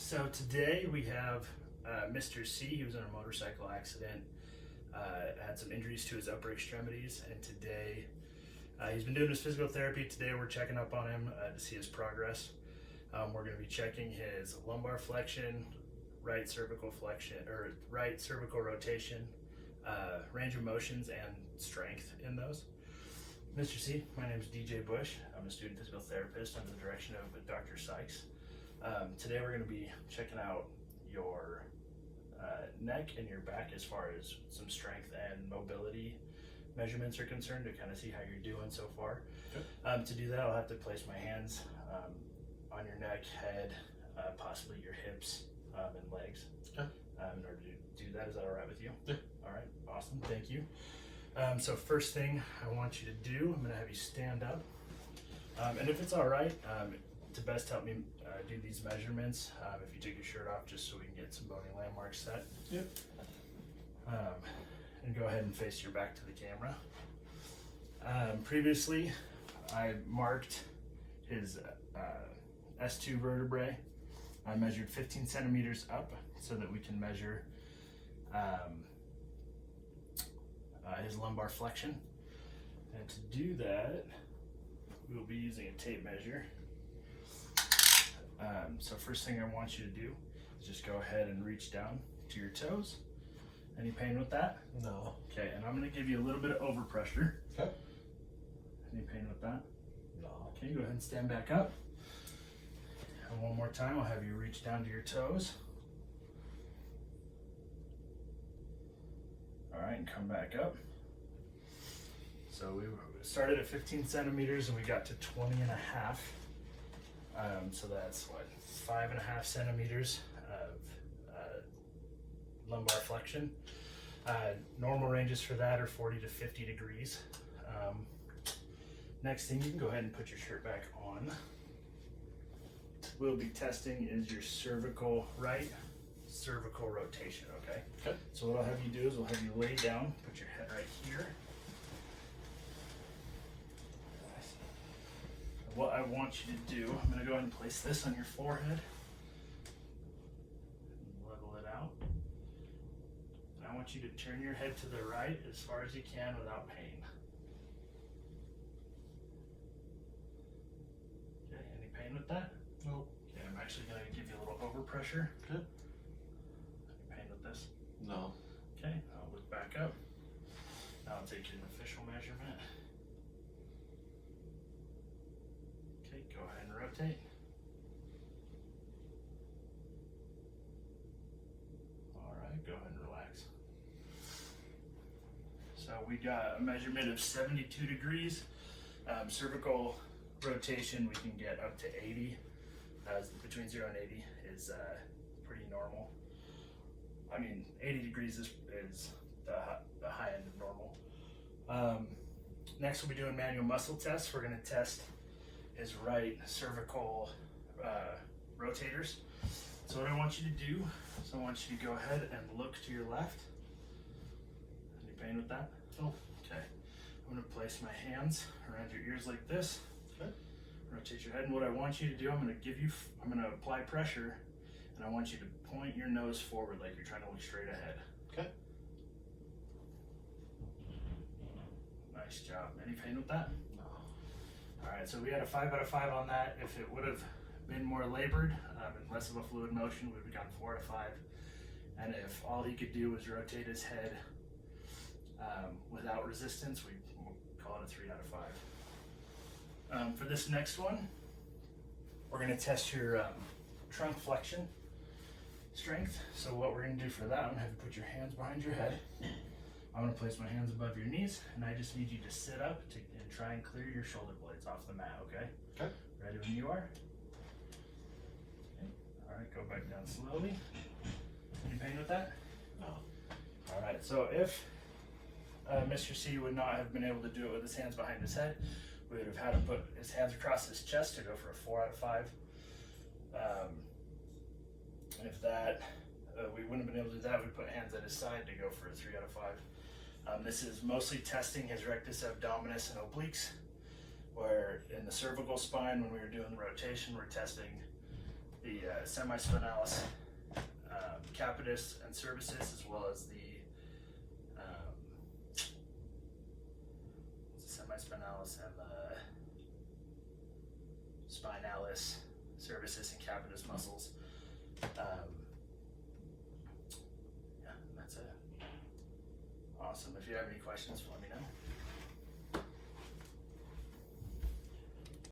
So today we have Mr. C. He was in a motorcycle accident, had some injuries to his upper extremities, and today he's been doing his physical therapy. Today we're checking up on him to see his progress. We're going to be checking his lumbar flexion, right cervical flexion, or right cervical rotation, range of motions, and strength in those. Mr. C, my name is DJ Bush. I'm a student physical therapist under the direction of Dr. Sykes. Today we're going to be checking out your neck and your back as far as some strength and mobility measurements are concerned to kind of see how you're doing so far. Okay. To do that, I'll have to place my hands on your neck, head, possibly your hips and legs. Okay. In order to do that, is that all right with you? Yeah. All right, awesome, thank you. So first thing I want you to do, I'm going to have you stand up. And if it's all right, to best help me do these measurements, if you take your shirt off just so we can get some boning landmarks set. Yep. And go ahead and face your back to the camera. Previously, I marked his S2 vertebrae. I measured 15 centimeters up so that we can measure his lumbar flexion. And to do that, we'll be using a tape measure. So first thing I want you to do is just go ahead and reach down to your toes. Any pain with that? No. Okay, and I'm going to give you a little bit of overpressure. Okay. Any pain with that? No. Okay, go ahead and stand back up. And one more time, I'll have you reach down to your toes. All right, and come back up. So we started at 15 centimeters and we got to 20 and a half. So that's what, 5.5 centimeters of lumbar flexion. Normal ranges for that are 40 to 50 degrees. Next thing, you can go ahead and put your shirt back on. We'll be testing is your right cervical rotation, okay? Okay. So what I'll have you do is we'll have you lay down, put your head right here. What I want you to do, I'm going to go ahead and place this on your forehead. Level it out. And I want you to turn your head to the right as far as you can without pain. Okay, any pain with that? No. Okay, I'm actually going to give you a little overpressure. Good. Any pain with this? No. Okay, I'll look back up. Now I'll take an official measurement. Okay, go ahead and rotate. All right, go ahead and relax. So we got a measurement of 72 degrees. Cervical rotation, we can get up to 80. Between 0 and 80 is pretty normal. I mean, 80 degrees is the high end of normal. Next, we'll be doing manual muscle tests. We're going to test his right cervical rotators. So what I want you to do is I want you to go ahead and look to your left. Any pain with that? No. Okay. I'm going to place my hands around your ears like this. Okay. Rotate your head, and what I want you to do, I'm going to apply pressure, and I want you to point your nose forward like you're trying to look straight ahead. Okay. Nice job. Any pain with that? No. All right, so we had a 5 out of 5 on that. If it would have been more labored and less of a fluid motion, we would have gotten 4 out of 5. And if all he could do was rotate his head without resistance, we'd call it a 3 out of 5. For this next one, we're going to test your trunk flexion strength. So what we're going to do for that, I'm going to have you put your hands behind your head. I'm going to place my hands above your knees, and I just need you to sit up and try and clear your shoulder blades off the mat, okay? Okay. Ready when you are? Okay. All right, go back down slowly. Any pain with that? No. All right, so if Mr. C would not have been able to do it with his hands behind his head, we would have had to put his hands across his chest to go for a 4 out of 5. And if that, we wouldn't have been able to do that, we'd put hands at his side to go for a 3 out of 5. This is mostly testing his rectus abdominis and obliques, where in the cervical spine, when we were doing the rotation, we're testing the semispinalis capitis and cervicis, as well as the semispinalis and the spinalis, cervicis, and capitis muscles. Yeah, that's it. Awesome. If you have any questions, let me know.